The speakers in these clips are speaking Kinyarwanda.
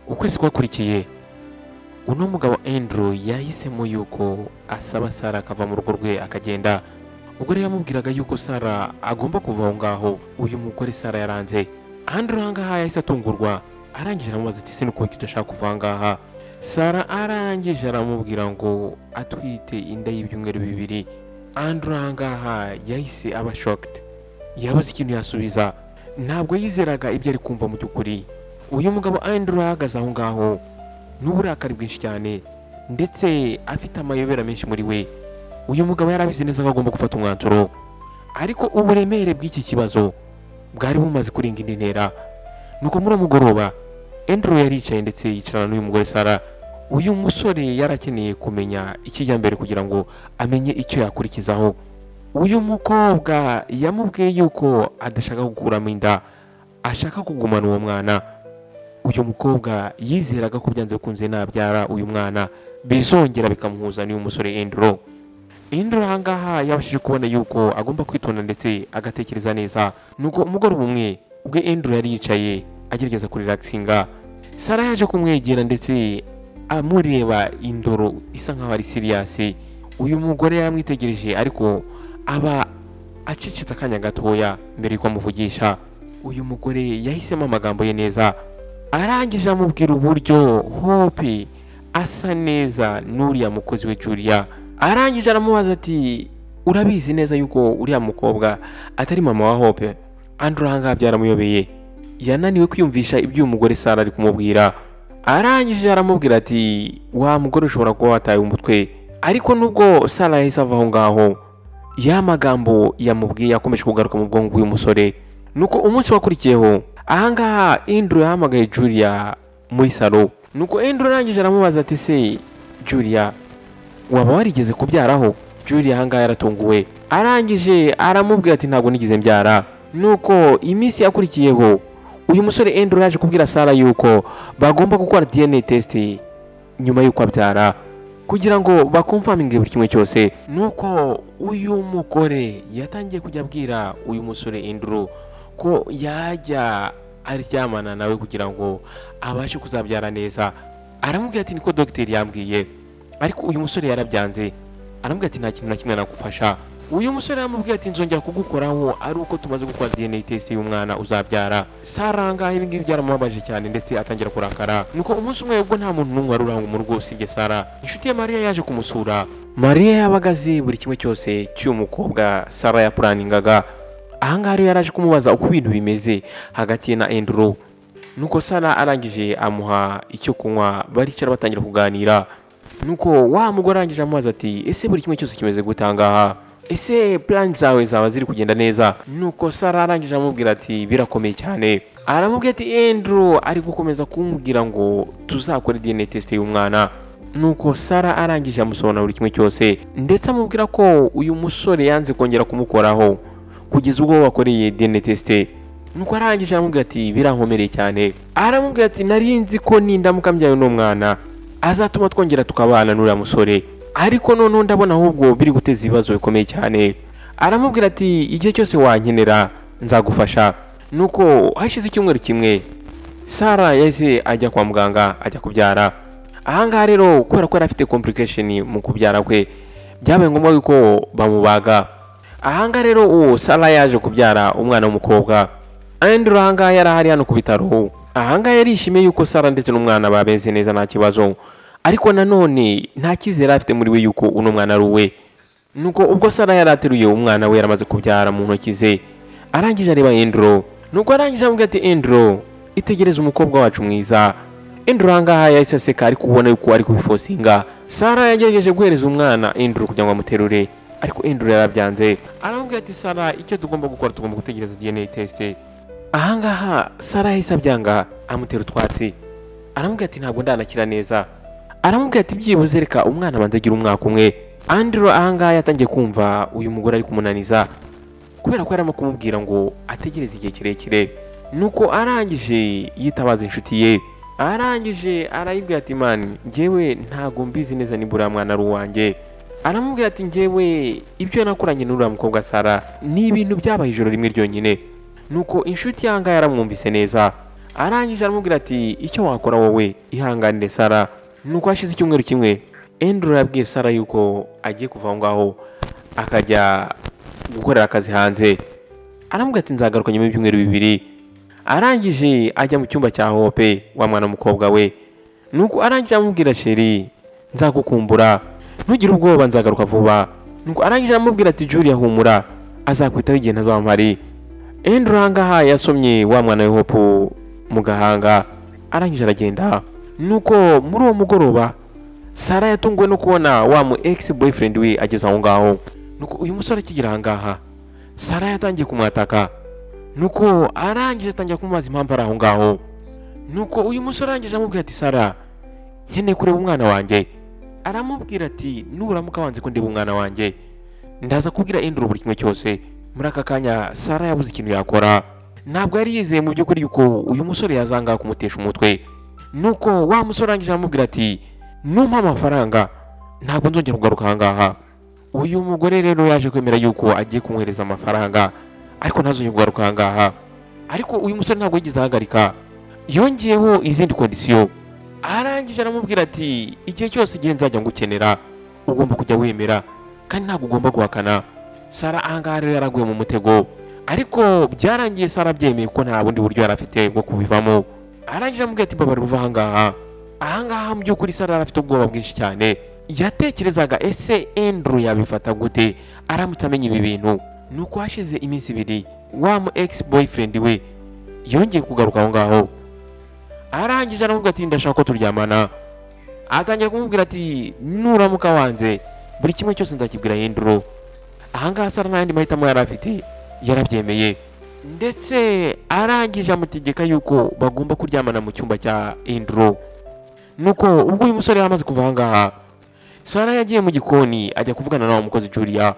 ukwezi kwakurikiye uno mugabo Andrew yahisemo yuko asaba Sara akava mu rugo rwe akagenda. Ubwo rero yamubwiraga yuko Sara agomba kuva aho ngaho, uyu mugore Sara yaranze. Andrew ahangaha yahise atungurwa, arangije aramubaza ati ese nuko udashaka kuva ahangaha? Sara arangije aramubwira ngo atwite inda y'ibyumweru 2. Andrew ahangaha yahise aba shocked, yabuze ikintu yasubiza, ntabwo yizeraga ibyo ari kumva mu by'ukuri. Uyu mugabo Andrew ahagaze aho ngaho n'uburakari bwinshi cyane ndetse afite amayobera menshi muri we. Uyu mugabo yarabizi neza ko agomba gufata umwanzuro, ariko uburemere bw'iki kibazo bwari bumaze kurenga indi ntera. Nuko muri umugoroba Andrew yaricaye ndetse yicarana n'uyu mugore Sara. Uyu musore yarakeneye kumenya ikijyambere kugira ngo amenye icyo yakurikizaho. Uyu mukobwa yamubwiye yuko adashaka gukuramo inda, ashaka kugumana uwo mwana. Uyu mukobwa yizeraga ko byanze bikunze nabyara uyu mwana bizongera bikamuhuza n'uyu musore Andrew. Andrew ahangaha yabashije kubona yuko agomba kwitonda ndetse agatekereza neza. Nuko umugoroba umwe ubwo Andrew yari yicaye agerageza kurelaxinga, Sara yaje kumwegera ndetse amureba indoro isa nkaho ari serious. Uyu mugore yaramwitegereje ariko aba acecetse akanya gatoya mbere yuko amuvugisha. Uyu mugore yahisemo amagambo ye neza, arangije amubwira uburyo Hope asa neza n'uriya mukozi we Julia. Arangije aramubaza ati urabizi neza yuko uriya mukobwa atari mama wa Hope? Andrew ahangaha byaramuyobeye, yananiwe kwiyumvisha ibyo uyu mugore Sara ari kumubwira. Arangije aramubwira ati wa mugore ushobora kuba wataye umutwe. Ariko nubwo Sara yahise ava aho ngaho, ya magambo yamubwiye yakomeje kugaruka mu bwonko bw'uyu musore. Nuko umunsi wakurikiyeho ahangaha Andrew yahamagaye Julia muri salo. Nuko Andrew arangije aramubaza ati se Julia, waba warigeze kubyaraho? Julia ahangaha yaratunguwe, arangije aramubwira ati ntabwo nigeze mbyara. Nuko iminsi yakurikiyeho uyu musore Andrew yaje kubwira Sara yuko bagomba gukora DNA test nyuma yuko abyara kugira ngo bakonfaminge buri kimwe cyose. Nuko uyu mugore yatangiye kujya abwira uyu musore Andrew ko yajya aryamana nawe kugira ngo abashe kuzabyara neza. Aramubwira ati niko dogiteri yambwiye, ariko uyu musore yarabyanze. Aramubwira ati nta kintu na kimwe nakufasha. Uyu musore yaramubwira ati nzongera kugukoraho ari uko tumaze gukora DNA test y'umwana uzabyara. Sara ngaho ibi ngibi byaramubabaje cyane ndetse atangira kurakara. Nuko umunsi umwe ubwo nta muntu n'umwe wari uranga mu rugo usibye Sara, inshuti ya Maria yaje kumusura. Maria yabagaze buri kimwe cyose cy'uyu mukobwa Sara yapuraningaga. Ahangaha rero yaraje kumubaza uko ibintu bimeze hagati ye na Andrew. Nuko Sara arangije amuha icyo kunywa, baricara batangira kuganira. Nuko wa mugore arangije amubaza ati ese buri kimwe cyose kimeze gutangaha, ese plan zawe zaba ziri kugenda neza? Nuko Sara arangije amubwira ati birakomeye cyane. Aramubwira ati Andrew ari gukomeza kumubwira ngo tuzakora DNA test y'umwana. Nuko Sara arangije amusobanurira buri kimwe cyose ndetse amubwira ko uyu musore yanze kongera kumukoraho kugeza ubwo wakoreye DNA test. Nuko arangije aramubwira ati birankomereye cyane. Aramubwira ati narinzi ko nindamuka mbyaye no mwana azatuma twongera tukabana n'uriya musore, ariko none ndabona ahubwo biri guteza ibibazo bikomeye cyane. Aramubwira ati igihe cyose wankenera nzagufasha. Nuko hashize icyumweru kimwe Sara yahise ajya kwa muganga ajya kubyara. Ahangaha rero kubera ko afite complication mu kubyara kwe byabaye ngombwa yuko bamubaga. Ahangaha rero uwo Sara yaje kubyara umwana w'umukobwa. Andrew ahangaha yarahari hano ku bitaro. Ahangaha yarishimiye yuko Sara ndetse n'umwana babeze neza nta kibazo, ariko nanone nta cyizere afite muri we yuko uno mwana ari uwe. Nuko ubwo Sara yarateruye umwana we yaramaze kubyara mu ntoki ze, arangije areba Andrew. Nuko arangije amubwira ati Andrew, itegereze umukobwa wacu mwiza. Andrew ahangaha yahise aseka ariko ubona yuko ari kubifosinga. Sara yagerageje guhereza umwana Andrew kugira ngo amuterure, ariko Andrew yarabyanze. Aramubwira ati Sara, icyo tugomba gukora tugomba gutegereza DNA test. Ahangaha Sara yahise abyanga amutera utwatsi. Aramubwira ati ntabwo ndanakira neza. Aramubwira ati byibuze reka umwana abanza agira umwaka umwe. Andrew ahangaha yatangiye kumva uyu mugore ari kumunaniza kubera ko yarimo kumubwira ngo ategereze igihe kirekire. Nuko arangije yitabaza inshuti ye, arangije arayibwira ati man, njyewe ntago mbizi neza niba uriya mwana ari uwanjye. Aramubwira ati njyewe ibyo nakuranye n'uriya mukobwa Sara ni ibintu byabaye ijoro rimwe ryonyine. Nuko inshuti yanga yaramwumvise neza, arangije aramubwira ati icyo wakora wowe ihanganire Sara. Nuko hashize icyumweru kimwe Andrew yabwiye Sara yuko agiye kuva aho ngaho akajya gukorera akazi hanze. Aramubwira ati nzagaruka nyuma y'ibyumweru bibiri. Arangije ajya mu cyumba cya Hope wa mwana mukobwa we. Nuko arangije amubwira Sheri nzagukumbura, ntugire ubwoba nzagaruka vuba. Nuko arangije amubwira ati Julia humura, azakwitaho igihe ntazaba mpari. Andrew ahangaha yasomye wa mwana we Hope mu gahanga, arangije aragenda. Nuko muri uwo mugoroba Sara yatunguwe no kubona wa mu ex boyfriend we ageze aho ngaho. Nuko uyu musore akigera ahangaha Sara yatangiye kumwataka. Nuko arangije atangira kumubaza impamvu ari aho ngaho. Nuko uyu musore arangije amubwira ati Sara nkeneye kureba umwana wanjye. Aramubwira ati nuramuka wanze ko ndeba umwana wanjye ndaza kubwira Andrew buri kimwe cyose. Muri aka kanya Sara yabuze ikintu yakora, ntabwo yari yizeye mu by'ukuri yuko uyu musore yazanga kumutesha umutwe. Nuko wa musore arangije aramubwira ati numpa amafaranga ntabwo nzongera kugaruka ahangaha. Uyu mugore rero yaje kwemera yuko agiye kumwohereza amafaranga ariko ntazongera kugaruka ahangaha. Ariko uyu musore ntabwo yigeze ahagarika, yongeyeho izindi kondisiyo. Arangije aramubwira ati igihe cyose igihe nzajya ngukenera ugomba kujya wemera kandi ntabwo ugomba guhakana. Sara ahangaha rero yaraguye mu mutego, ariko byarangiye Sara byemeye ko nta bundi buryo yari afite bwo kubivamo. Arangije aramubwira ati mbabarira uva ahangaha. Mu by'ukuri Sara arafite ubwoba bwinshi cyane, yatekerezaga ese Andrew yabifata gute aramutse amenya ibi bintu. Nuko hashize iminsi ibiri wa mu ex boyfriend we yongeye kugaruka aho ngaho. Arangije aramubwira ati ndashaka ko turyamana. Atangira kumubwira ati nuramuka wanze buri kimwe cyose nzakibwira Andrew. Ahangaha Sara n'andi mahitamo yari afite yarabyemeye, ndetse arangije amutegeka yuko bagomba kuryamana mu cyumba cya Andrew. Nuko ubwo uyu musore yamaze kuva ahangaha Sara yagiye mu gikoni ajya kuvugana na wa mukozi Julia.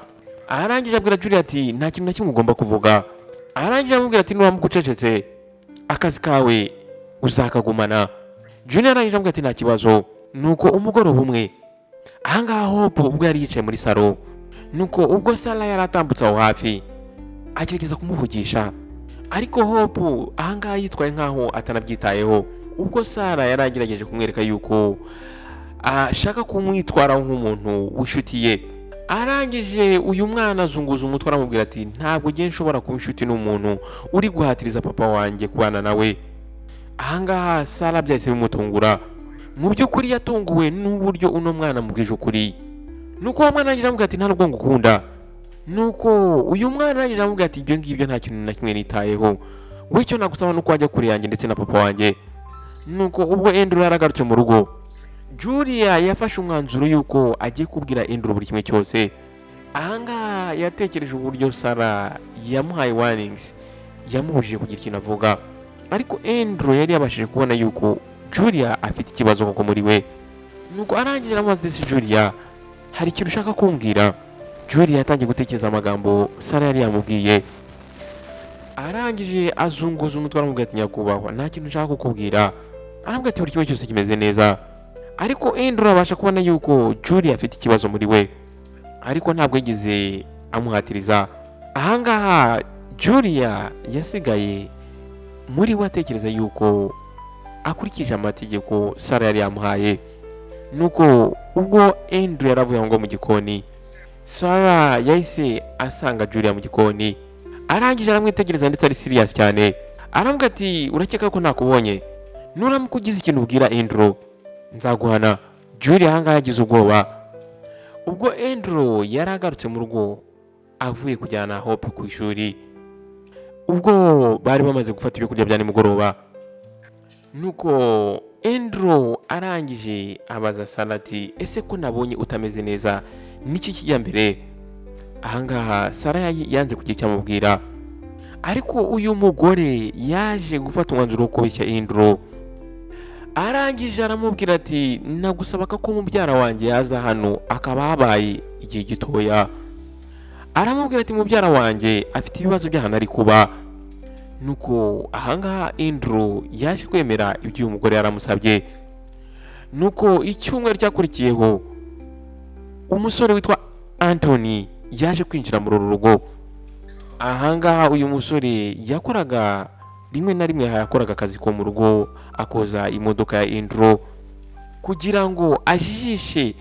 Arangije abwira Julia ati nta kintu na kimwe ugomba kuvuga. Arangije amubwira ati nuramuka ucecetse akazi kawe uzakagumana. Julia arangije amubwira ati nta kibazo. Nuko umugoroba umwe ahangaha Hope ubwo yari yicaye muri salo. Nuko ubwo Sara yari atambutse aho hafi agerageza kumuvugisha, ariko Hope ahangaha yitwaye nkaho atanabyitayeho. Ubwo Sara yari agerageje kumwereka yuko ashaka kumwitwaraho nk'umuntu w'inshuti ye. Arangije uyu mwana azunguza umutwe aramubwira ati ntabwo ngiye nshobora kuba inshuti n'umuntu uri guhatiriza papa wanjye kubana nawe. Ahangaha Sara byahise bimutungura, mu by'ukuri yatunguwe n'uburyo uno mwana mubwije ukuri. Nuko wa mwana arangije amubwira ati nta nubwo ngukunda. Nuko uyu mwana arangije amubwira ati ibyo ngibyo nta kintu na kimwe nitayeho, we icyo nagusaba nuko wajya kure yanjye ndetse na papa wanjye. Nuko ubwo Andrew yaragarutse mu rugo, Julia yafashe umwanzuro yuko agiye kubwira Andrew buri kimwe cyose. Ahangaha yatekereje uburyo Sara yamuhaye warnings, yamubujije kugira ikintu avuga, ariko Andrew yari yabashije kubona yuko Julia afite ikibazo koko muri we. Nuko arangije aramubaza ati Julia hari ikintu ushaka kumbwira? Julia yatangiye gutekereza amagambo Sara yari yamubwiye. Arangije azunguza umutwe aramubwira ati nyakubahwa nta kintu nshaka kukubwira. Arambwira ati buri kimwe cyose kimeze neza. Ariko Andrew abasha kubona yuko Julia afite ikibazo muri we, ariko ntabwo yigeze amuhatiriza. Ahangaha Julia yasigaye muri we atekereza yuko akurikije amategeko Sara yari yamuhaye. Nuko ubwo Andrew yaravuye ngo mu gikoni, Sara yahise asanga Julia mu gikoni. Arangije aramwitegereza ndetse ari serious cyane. Arambwira ati urakeka ko nakubonye? Nuramuka ugize ikintu ubwira Andrew nzaguhana. Julia ahangaha yagize ubwoba. Ubwo Andrew yaragarutse mu rugo avuye kujyana Hope ku ishuri, ubwo bari bamaze gufata ibyo kurya bya nimugoroba. Nuko Andrew arangije abaza Sara ati ese ko nabonye utameze neza niki kijya mbere? Ahangaha Sara yanze kugira icyo amubwira, ariko uyu mugore yaje gufata umwanzuro wo kubeshya Andrew. Arangije aramubwira ati nagusaba ko mubyara wanjye yaza hano akaba habaye igihe gitoya. Aramubwira ati mubyara wanjye afite ibibazo by'ahantu ari kuba. Nuko ahangaha Andrew yaje kwemera ibyo uyu mugore yaramusabye. Nuko icyumweru cyakurikiyeho umusore witwa Anthony yaje kwinjira muri uru rugo. Ahangaha uyu musore yakoraga rimwe na rimwe yakoraga akazi ko mu rugo akoza imodoka ya Andrew kugira ngo ajijishe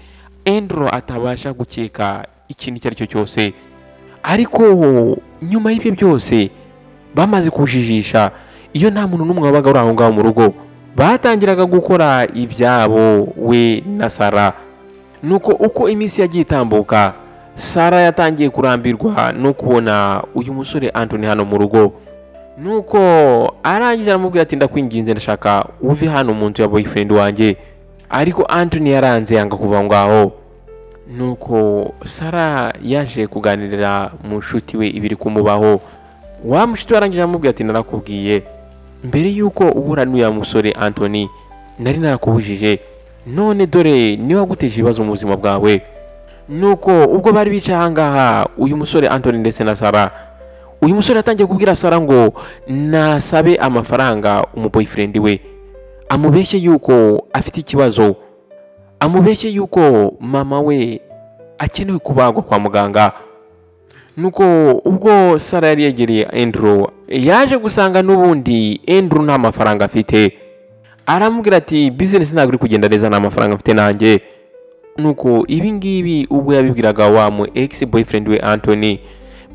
Andrew atabasha gukeka ikintu icyo ari cyo cyose. Ariko nyuma y'ibyo byose bamaze kujijisha, iyo nta muntu n'umwe wabaga uri aho ngaho mu rugo, batangiraga gukora ibyabo we na Sara. Nuko uko iminsi yagiye itambuka, Sara yatangiye kurambirwa no kubona uyu musore Anthony hano mu rugo. Nuko arangije aramubwira ati ndakwinginze ndashaka uve hano mu nzu ya boyfriend wanjye. Ariko Anthony yaranze yanga kuva ngaho. Nuko Sara yaje kuganirira mu nshuti we ibiri kumubaho. Wa mushuti warangije aramubwira ati narakubwiye mbere yuko ubura n'uya musore Anthony nari narakubujije, none dore niwe waguteje ibibazo mu buzima bwawe. Nuko ubwo bari bicaye ahangaha uyu musore Anthony ndetse na Sara, uyu musore yatangiye kubwira Sara ngo nasabe amafaranga boyfriend we, amubeshye yuko afite ikibazo, amubeshye yuko mama we akenewe kubagwa kwa muganga. Nuko ubwo Sara yari yegereye Andrew, yaje gusanga n'ubundi Andrew nta mafaranga afite. Aramubwira ati business ntabwo iri kugenda neza, nta mafaranga afite nanjye. Nuko ibi ngibi ubwo yabibwiraga wa mu ex boyfriend we Anthony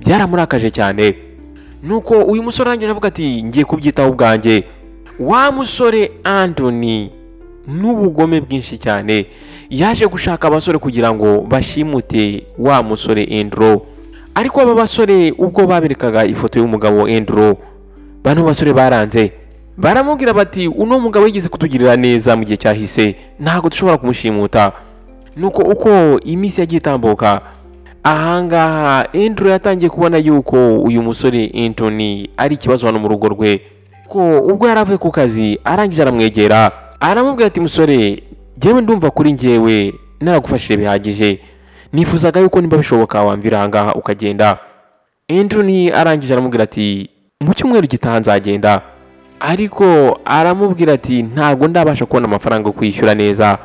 byaramurakaje cyane. Nuko uyu musore arangije avuga ati ngiye kubyitaho ubwanjye. Wa musore Anthony n'ubugome bwinshi cyane yaje gushaka abasore kugira ngo bashimute wa musore Andrew. Ariko aba basore ubwo baberekaga ifoto y'umugabo Andrew, bano basore baranze, baramubwira bati uno mugabo yigeze kutugirira neza mu gihe cyahise, ntago dushobora kumushimuta. Nuko uko iminsi yagiye itambuka, ahangaha Andrew yatangiye kubona yuko uyu musore Anthony ari ikibazo hano mu rugo rwe. Ko ubwo yaravuye ku kazi arangije aramwegera, aramubwira ati musore, njyewe ndumva kuri njyewe naragufashije bihagije, nifuzaga yuko nimba bishoboka wamvira ahangaha ukagenda. Anthony arangije aramubwira ati mu cyumweru gitaha nzagenda. Ariko aramubwira ati ntago ndabasha kubona amafaranga yo kwishyura neza.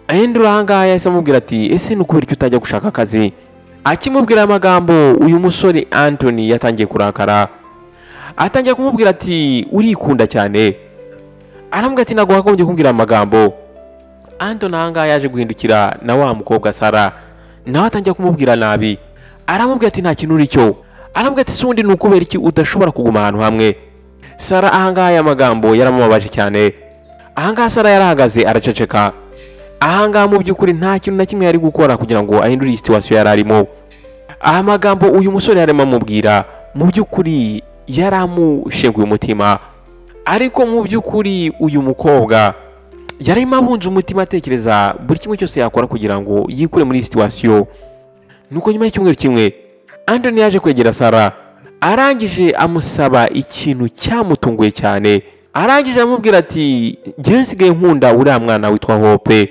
Andrew ahangaha yahise amubwira ati ese nukubera icyo utajya gushaka akazi. Akimubwira amagambo uyu musore Anthony yatangiye kurakara, atangiye kumubwira ati urikunda cyane. Aramubwira ati ntago wagombye kumbwira amagambo. Anthony ahangaha yaje guhindukira na wa mukobwa Sara, nawe atangiye kumubwira nabi. Aramubwira ati nta kintu uri cyo. Aramubwira ati sundi nukubera iki udashobora kuguma ahantu hamwe. Sara ahangaha ya magambo yaramubabaje cyane. Ahangaha Sara yarahagaze araceceka. Ahangaha mu by'ukuri nta kintu na kimwe yari gukora kugira ngo ahindure situation yari arimo. Aha magambo uyu musore yarimo amubwira mu by'ukuri yaramushenguye umutima. Ariko mu by'ukuri uyu mukobwa yarimo abunze umutima atekereza buri kimwe cyose yakora kugira ngo yikure muri situation. Nuko nyuma y'icyumweru kimwe Anthony yaje kwegera Sara, arangije amusaba ikintu cyamutunguye cyane. Arangije amubwira ati njyewe nsigaye nkunda uriya mwana witwa Hope.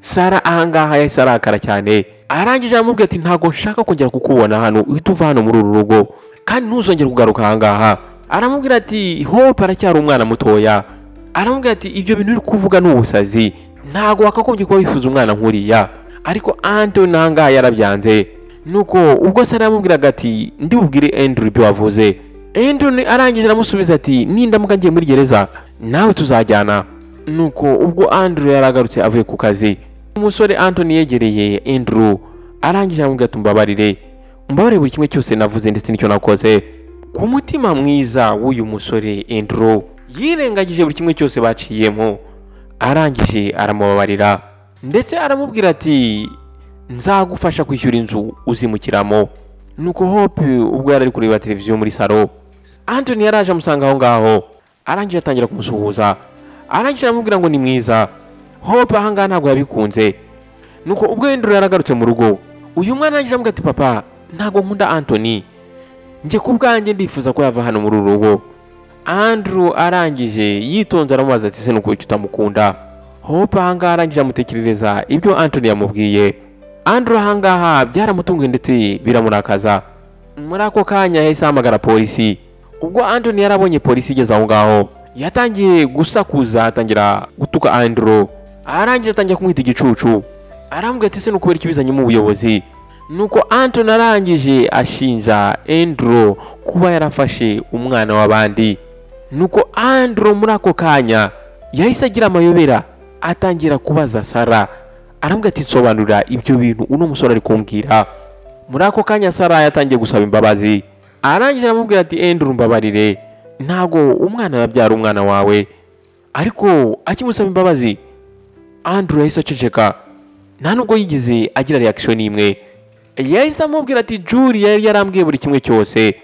Sara ahangaha yahise arakara cyane, arangije amubwira ati ntago nshaka kongera kukubona hano, uhita uva hano muri uru rugo kandi ntuzongere kugaruka ahangaha. Aramubwira ati Hope aracyari umwana mutoya. Aramubwira ati ibyo bintu uri kuvuga ni ubusazi, ntago wakagombye kuba wifuza umwana nkuriya. Ariko Anthony ahangaha yarabyanze. Nuko ubwo Sara yamubwiraga ati ndi bubwire Andrew ibyo wavuze. Anthony arangije aramusubiza ati nindamuka ngiye muri gereza nawe tuzajyana. Nuko ubwo Andrew yaragarutse avuye ku kazi, umusore Anthony yegereye Andrew, arangije aramubwira ati mbabarire buri kimwe cyose navuze ndetse n'icyo nakoze. Ku mutima mwiza w'uyu musore Andrew yirengagije buri kimwe cyose baciyemo, arangije aramubabarira ndetse aramubwira ati nzagufasha kwishyura inzu uzimukiramo. Nuko Hope ubwo yari ari kureba televiziyo muri salo, Anthony yaraje amusanga aho ngaho, arangije atangira kumusuhuza, arangije aramubwira ngo ni mwiza. Hope ahangaha ntabwo yabikunze. Nuko ubwo Andrew yaragarutse mu rugo, uyu mwana arangije aramubwira ati papa ntago nkunda Anthony, njye ku bwanjye ndifuza ko yava hano muri uru rugo. Andrew arangije yitonze aramubaza ati se nuko utamukunda. Hope ahangaha arangije amutekerereza ibyo Anthony yamubwiye. Andrew ahangaha byaramutunguye ndetse biramurakaza. Muri ako kanya yahise ahamagara polisi. Ubwo Anthony yarabonye polisi igeze aho ngaho, yatangiye gusakuza, atangira gutuka Andrew, arangije atangira kumwita igicucu. Aramubwira ati se nukubera ikibizanye mu buyobozi. Nuko Anthony arangije ashinja Andrew kuba yarafashe umwana w'abandi. nuko Andrew muri ako kanya yahise agira amayobera atangira kubaza Sara, arambwira ati sobanurira ibyo bintu uno musore ari kumbwira. Muri ako kanya Sara yatangiye gusaba imbabazi, arangije aramubwira ati Andrew mbabarire, ntago umwana yabyara umwana wawe. Ariko akimusaba imbabazi Andrew yahise aceceka, nta nubwo yigize agira reaction imwe. Yahise amubwira ati Julia yari yarambwiye buri kimwe cyose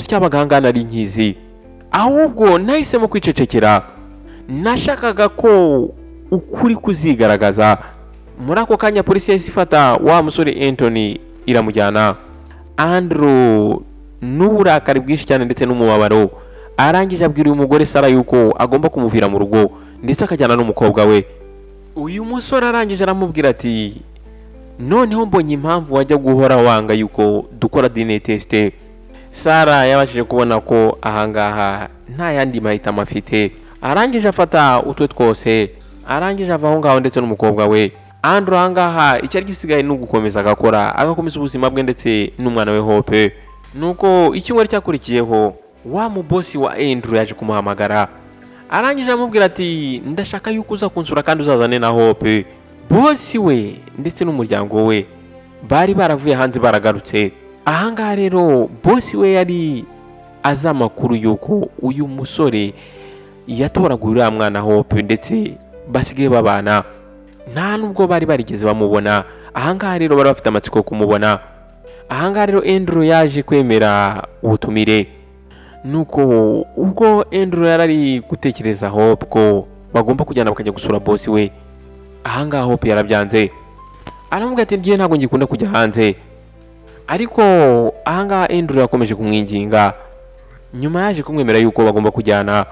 cy'abaganga nari nkizi, ahubwo nahisemo kwicecekera, nashakaga ko ukuri kuzigaragaza. Muri ako kanya polisi yahise ifata wa musore Anthony iramujyana. Andrew n'uburakari bwinshi cyane ndetse n'umubabaro arangije abwira uyu mugore Sara yuko agomba kumuvira mu rugo ndetse akajyana n'umukobwa we. Uyu musore arangije aramubwira ati noneho mbonye impamvu wajya guhora wanga yuko dukora DNA test. Sara yabashije kubona ko ahangaha nta yandi mahitamo afite, arangije afata utwe twose, arangije ava aho ngaho ndetse n'umukobwa we. Andrew ahangaha icyari gisigaye ni ugukomeza agakomeza ubuzima bwe ndetse n'umwana we Hope. Nuko icyumweru cyakurikiyeho wa mubosi wa Andrew yaje kumuhamagara, arangije amubwira ati ndashaka yuko uza kunsura kandi uzazane na Hope. Bosi we ndetse n'umuryango we bari baravuye hanze baragarutse. Ahangaha rero bosi we yari azi amakuru yuko uyu musore yatoraguye uriya mwana Hope ndetse basigaye babana, nta nubwo bari barigeze bamubona. Ahangaha rero bari bafite amatsiko kumubona. Ahangaha rero Andrew yaje kwemera ubutumire. Nuko ubwo Andrew yarari gutekereza Hope ko bagomba kujyana bakajya gusura bosi we, ahangaha Hope yarabyanze, aramubwira ati ngiye ntabwo ngikunda kujya hanze. Ariko ahangaha Andrew yakomeje kumwinginga, nyuma yaje kumwemera yuko bagomba kujyana.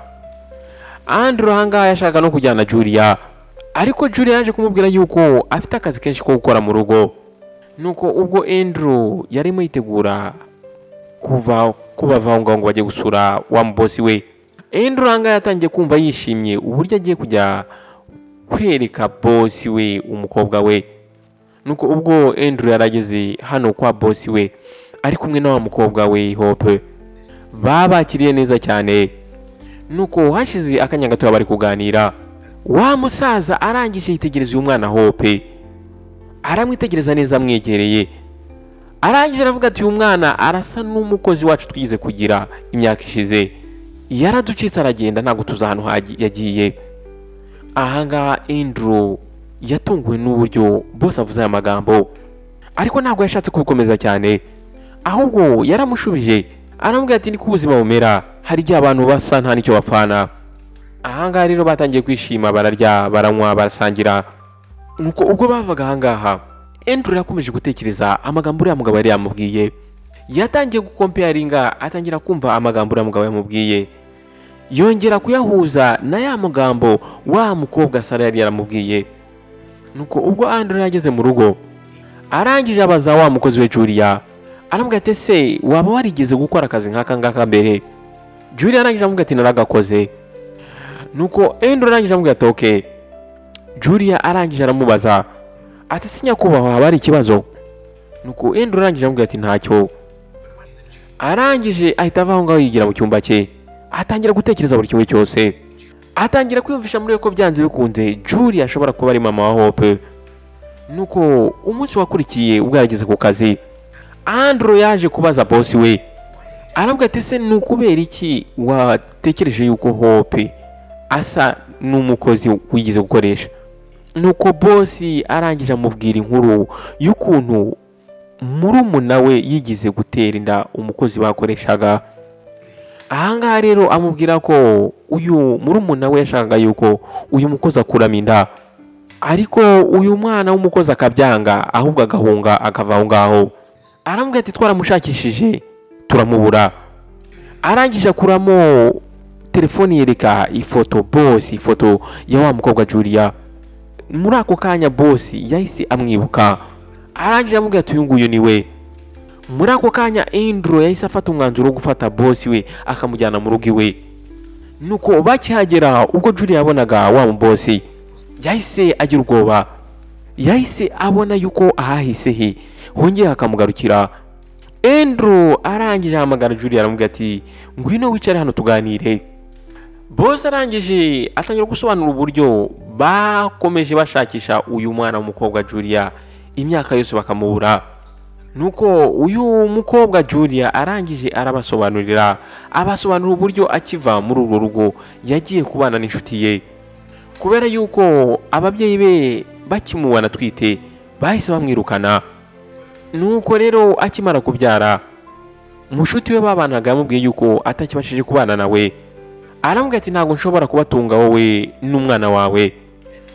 Andrew ahangaha yashaka no kujyana Julia, ariko Julia yaje kumubwira yuko afite akazi kenshi ko gukora mu rugo. Nuko ubwo Andrew yarimo yitegura kubava ngo bajye gusura wa mubosi we, Andrew ahangaha yatangiye kumva yishimye uburyo agiye kujya kwereka bosi we umukobwa we. Nuko ubwo Andrew yarageze hano kwa bosi we ari kumwe na wa mukobwa we Hope, babakiriye neza cyane. Nuko hashize akanya gato bari kuganira, wa musaza arangije yitegereza uyu mwana Hope, aramwitegereza neza amwegereye, arangije aravuga ati uyu mwana arasa n'umukozi wacu twize kugira imyaka ishize, yaraducitse aragenda ntabwo tuza hano yagiye. Ahangaha Andrew yatunguwe n'uburyo bose avuze aya magambo, ariko ntabwo yashatse kubikomeza cyane, ahubwo yaramushubije aramubwira ati ni ko ubuzima bumera, hari igihe abantu basa nta nicyo bapfana. Ahangaha rero batangiye kwishima, bararya baranywa barasangira. Nuko ubwo bavaga ahangaha Andrew yakomeje gutekereza amagambo uriya mugabo yari yamubwiye, yatangiye gukomparinga, atangira kumva amagambo uriya mugabo yamubwiye, yongera kuyahuza na ya magambo wa mukobwa Sara yari yaramubwiye. Nuko ubwo Andrew yageze mu rugo, arangije abaza wa mukozi we Julia, aramubwira ati se waba warigeze gukora akazi nk'aka ngaka mbere? Julia arangije amubwira ati naragakoze. Nuko Andrew arangije amubwira ati okay. Julia arangije aramubaza ati se nyakubahwa haba hari ikibazo? Nuko Andrew arangije amubwira ati ntacyo. Arangije ahita ava aho ngaho yigira mu cyumba cye, atangira gutekereza buri kimwe cyose, atangira kwiyumvisha muri ko byanze bikunze Julia ashobora kuba ari mama wa Hope. Nuko umunsi wakurikiye ubwo yageze ku kazi, Andrew yaje kubaza bosi we, arambwira ati se nukubera iki watekereje yuko Hope asa n'umukozi wigize gukoresha? Nuko bosi arangije amubwira inkuru y'ukuntu murumuna we yigize gutera inda umukozi bakoreshaga. Ahangaha rero amubwira ko uyu murumuna we yashakaga yuko uyu mukozi akuramo inda, ariko uyu mwana w'umukozi akabyanga, ahubwo agahunga akava aho ngaho. Arambwira ati twaramushakishije turamubura. Arangije akuramo telefoni yereka ifoto bosi, ifoto ya wa mukobwa Julia. Muri ako kanya bosi yahise amwibuka, arangije amubwira ati uyu nguyu ni we. Muri ako kanya Andrew yahise afata umwanzuro wo gufata bosi we akamujyana mu rugo iwe. Nuko bakihagera ubwo Julia yabonaga wa mubosi, yahise agira ubwoba, yahise abona yuko ahahise he hongeye hakamugarukira. Andrew arangije ahamagara Julia aramubwira ati ngwino wicare hano tuganire. Boss arangije atangira gusobanura uburyo bakomeje bashakisha uyu mwana w'umukobwa Julia imyaka yose bakamubura. Nuko uyu mukobwa Julia arangije abasobanurira uburyo akiva muri urwo rugo yagiye kubana n'inshuti ye, kubera yuko ababyeyi be bakimubana twite bahise bamwirukana. Nuko rero akimara kubyara mushuti we babanaga yamubwiye yuko atakibashije kubana nawe, aramubwira ati ntabwo nshobora kubatunga wowe n'umwana wawe.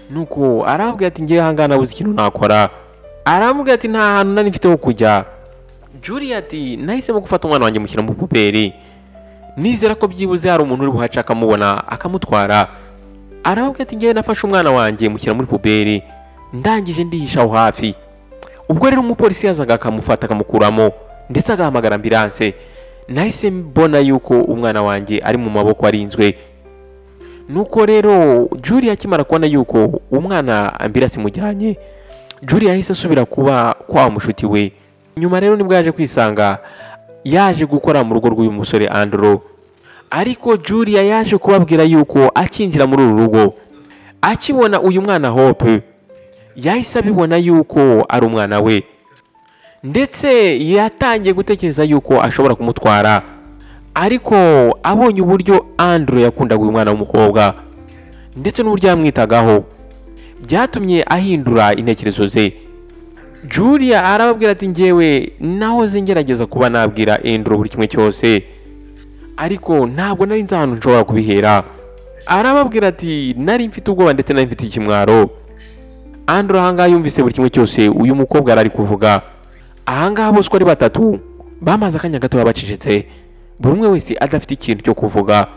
Nuko arababwira ati ngiye hangana buze ikintu nakora. Aramubwira ati nta hantu nari mfite ho kujya. Julia ati nahisemo gufata umwana wanjye mushyira mu puperi, nizera ko byibuze hari umuntu uri buhaca akamubona akamutwara. Arababwira ati ngiye nafashe umwana wanjye mushyira muri puperi ndangije ndihisha aho hafi. Ubwo rero umupolisi yazaga akamufata akamukuramo ndetse agahamagara ambulance, nahise mbona yuko umwana wanjye ari mu maboko arinzwe. Nuko rero Julia akimara kubona yuko umwana ambulance mujyanye, Julia yahise asubira kuba kwa mushuti we. Nyuma rero nibwo yaje kwisanga yaje gukora mu rugo rw'uyu musore Andrew. Ariko Julia yaje kubabwira yuko akinjira muri uru rugo akibona uyu mwana Hope yahise abibona yuko ari umwana we, ndetse yatangiye gutekereza yuko ashobora kumutwara. Ariko abonye uburyo Andrew yakundaga uyu mwana w'umukobwa ndetse n'uburyo yamwitagaho byatumye ahindura intekerezo ze. Julia arababwira ati ngewe nahoze ngerageza kuba nabwira Andrew buri kimwe cyose, ariko ntabwo nari nzi ahantu nshobora kubihera. Arababwira ati nari mfite ubwoba ndetse nari mfite ikimwaro. Andrew ahangaha yumvise buri kimwe cyose uyu mukobwa arari kuvuga. Ahangaha bose ari batatu bamaze akanya gato babacecetse, buri umwe wese adafite ikintu cyo kuvuga.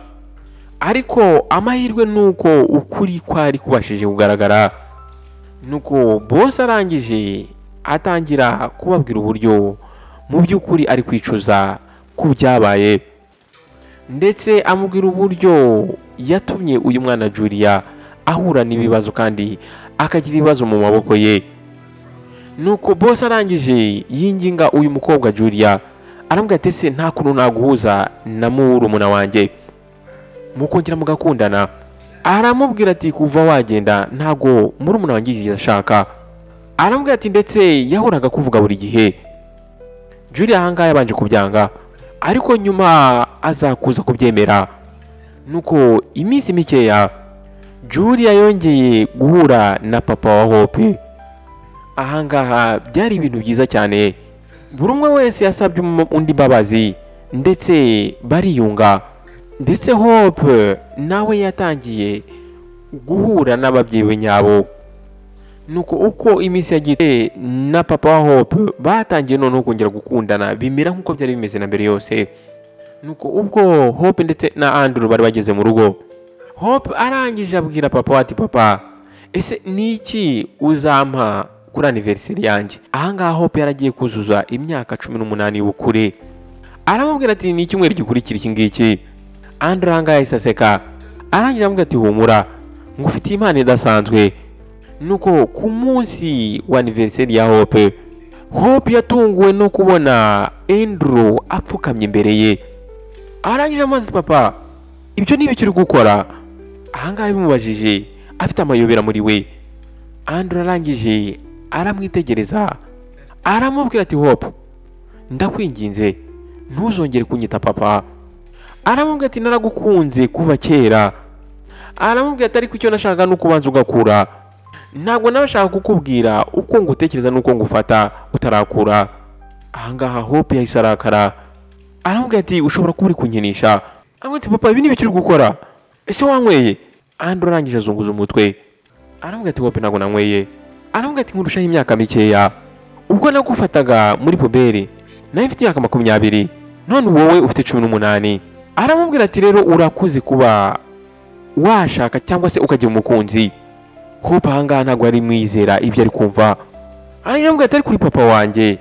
Ariko amahirwe nuko ukuri kwari kubashije kugaragara. Nuko boss arangije atangira kubabwira uburyo mu by'ukuri ari kwicuza ku byabaye, ndetse amubwira uburyo yatumye uyu mwana Julia ahura n'ibibazo kandi akagira ibibazo mu maboko ye. Nuko boss arangije yinginga uyu mukobwa Julia arambwira ati se nta kuntu naguhuza na murumuna wanjye mukongera mugakundana. Aramubwira ati kuva wagenda ntago murumuna wanjye yashaka. Aramubwira ati ndetse yahoraga kuvuga buri gihe. Julia ahangaha yabanje kubyanga, ariko nyuma azakuza kubyemera. Nuko iminsi mikeya Julia yongeye guhura na papa wa Hope. Ahangaha byari ibintu byiza cyane, buri umwe wese yasabye undi mbabazi ndetse bariyunga. Ndetse Hope nawe yatangiye guhura n'ababyeyi be nyabo. Nuko uko iminsi yagiye na papa wa Hope batangiye noneho kongera gukundana bimera nk'uko byari bimeze na mbere yose. Nuko ubwo Hope ndetse na Andrew bari bageze mu rugo, Hope arangije abwira papa ati papa ese niki uzampa kuri anniversary yanjye. Ahangaha Hope yaragiye kuzuza imyaka 18 y'ubukure. Aramubwira ati ni icyumweru gikurikira iki ngiki. Andrew ahangaha yahise aseka arangije amubwira ati humura ngufitiye impano idasanzwe. Nuko ku munsi wa anniversary ya Hope yatunguwe no kubona Andrew apfukamye imbere ye. Arangije amaze papa ibyo ni ibiki uri gukora? Ahangaha bimubajije afite amayobera muri we. Andrew arangije aramwitegereza aramubwira ati Hope ndakwinginze ntuzongere kunyita papa. Aramubwira ati naragukunze kuva kera. Aramubwira ati ariko icyo nashaka nuko ubanza ugakura, ntabwo nabashaka kukubwira uko ngutekereza nuko ngufata utarakura. Ahangaha Hope yahise arakara aramubwira ati ushobora kuba uri kunkinisha. Aramubwira ati papa ibi ni ibiki uri gukora? Ese wanyweye? Andrew arangije azunguza umutwe aramubwira ati Hope ntabwo nanyweye. Aramubwira ati nkurushaho imyaka mikeya, ubwo nagufataga muri puberi nawe mfite imyaka 20 none wowe ufite 18. Aramubwira ati rero urakuze kuba washaka cyangwa se ukagira umukunzi. Hope ahangaha ntabwo ari mwizera ibyo ari kumva. Aramubwira ati ari kuri papa wanjye.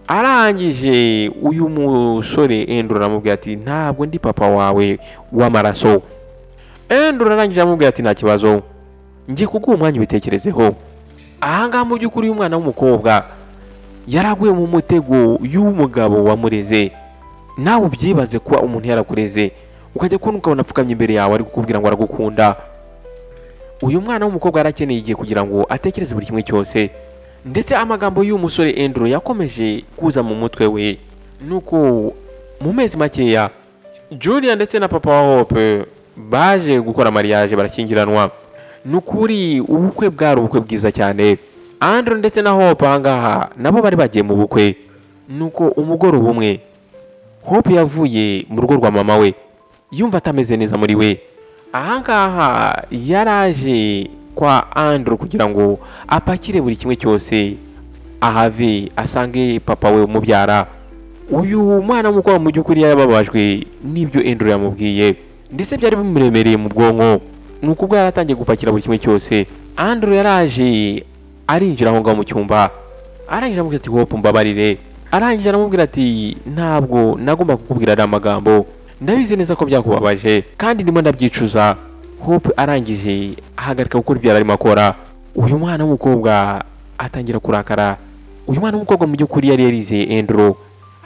Arangije uyu musore Andrew aramubwira ati ntabwo ndi papa wawe w'amaraso. Andrew arangije amubwira ati nta kibazo ngiye kuguha umwanya ubitekerezeho. Ahangaha mu by'ukuri uyu mwana w'umukobwa yaraguye mu mutego y'umugabo wamureze. Nawe ubyibaze kuba umuntu yarakureze ukajya kubona ukabona apfukamye imbere yawe ari kukubwira ngo aragukunda. Uyu mwana w'umukobwa yarakeneye igihe kugira ngo atekereze buri kimwe cyose, ndetse amagambo y'uyu musore Andrew yakomeje kuza mu mutwe we. Nuko mu mezi makeya Julia ndetse na papa wa Hope baje gukora mariage, barakingiranwa. Nukuri ubukwe bwari ubukwe bwiza cyane. Andrew ndetse na Hope ahangaha nabo bari bagiye mu bukwe. Nuko umugoroba umwe Hope yavuye mu rugo rwa mama we yumva atameze neza muri we. Ahangaha yaraje kwa Andrew kugira ngo apakire buri kimwe cyose ahave asange papa we umubyara. Uyu mwana w'umukobwa mu by'ukuri yababajwe n'ibyo Andrew yamubwiye, ndetse byari bimuremereye mu bwonko. Nuko ubwo yaratangiye gupakira buri kimwe cyose, Andrew yaraje arinjira aho ngaho mu cyumba, arangije amubwira ati Hope mbabarire. Arangije aramubwira ati ntabwo nagomba kukubwira aya magambo, ndabizi neza ko byakubabaje kandi ndimo ndabyicuza. Hope arangije ahagarika gukora ibyo arimo akora. Uyu mwana w'umukobwa atangira kurakara. Uyu mwana w'umukobwa mu by'ukuri yari yarizeye Andrew,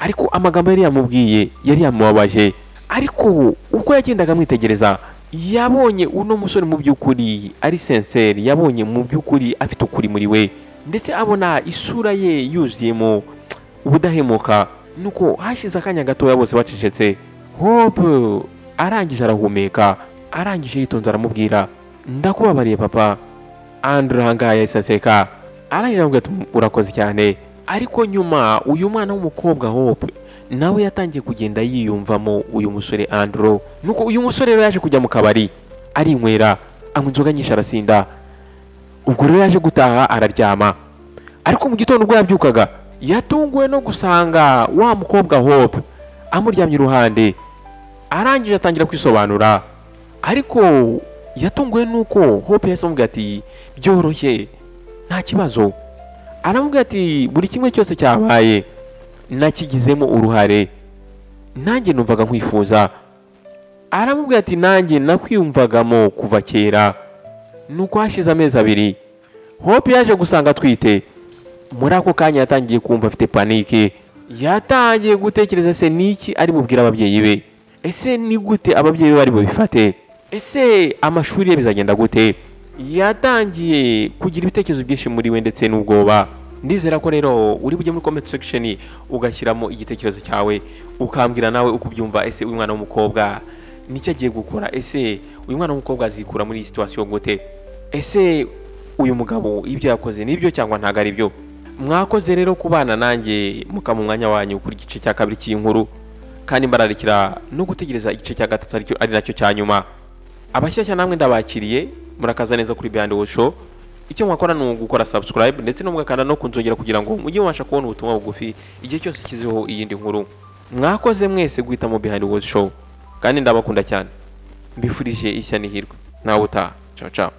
ariko amagambo yari yamubwiye yari yamubabaje. Ariko uko yagendaga amwitegereza yabonye uno musore mu by'ukuri ari sincere, yabonye mu by'ukuri afite ukuri muri we, ndetse abona isura ye yuzuyemo ubudahemuka. Nuko hashize akanya gatoya bose bacecetse, Hope arangije arahumeka, arangije yitonze aramubwira ndakubabariye papa. Andrew ahangaha yahise aseka, arangije aramubwira ati urakoze cyane. Ariko nyuma uyu mwana w'umukobwa Hope nawe yatangiye kugenda yiyumvamo uyu musore Andrew. Nuko uyu musore rero yaje kujya mu kabari arinywera, anywa inzoga nyinshi arasinda. Ubwo rero yaje gutaha araryama, ariko mu gitondo ubwo yabyukaga yatunguwe no gusanga wa mukobwa Hope amuryamye iruhande. Arangije atangira kwisobanura, ariko yatunguwe nuko Hope yahise amubwira ati byoroshye nta kibazo. Aramubwira ati buri kimwe cyose cyabaye nakigizemo uruhare, nanjye numvaga nkwifuza. Aramubwira ati nanjye nakwiyumvagamo kuva kera. Nuko hashize amezi 2 Hope yaje gusanga atwite. Muri ako kanya yatangiye kumva afite panike, yatangiye gutekereza se niki ari bubwira ababyeyi be, ese ni gute ababyeyi be bari bubifate, ese amashuri ye bizagenda gute. Yatangiye kugira ibitekerezo byinshi muri we ndetse n'ubwoba. Ndizera ko rero uri bujye muri comment section ugashyiramo igitekerezo cyawe ukambwira nawe uko byumva. Ese uyu mwana w'umukobwa nicyo agiye gukora, ese uyu mwana w'umukobwa azikura muri iyi situation gute, ese uyu mugabo ibyo yakoze nibyo cyangwa ntago ari byo. Mwakoze rero kubana nanjye mukamu mwanya wanyu kuri gice cya kabiri cy'inkuru, kandi mbararikira no gutegereza igice cya gatatu ari nacyo cya nyuma. Abashyashya namwe ndabakiriye, murakaza neza kuri Behind the Show. Icyo mwakora ni ugukora subscribe ndetse no mugakanda no kunzongera kugira ngo mujye mubasha kubona ubutumwa bugufi igihe cyose kiziho iyindi nkuru. Mwakoze mwese guhita mu Behind the Show, kandi ndabakunda cyane. Mbifurije ishya n'ihirwe. Nawe utaha. Ciao ciao.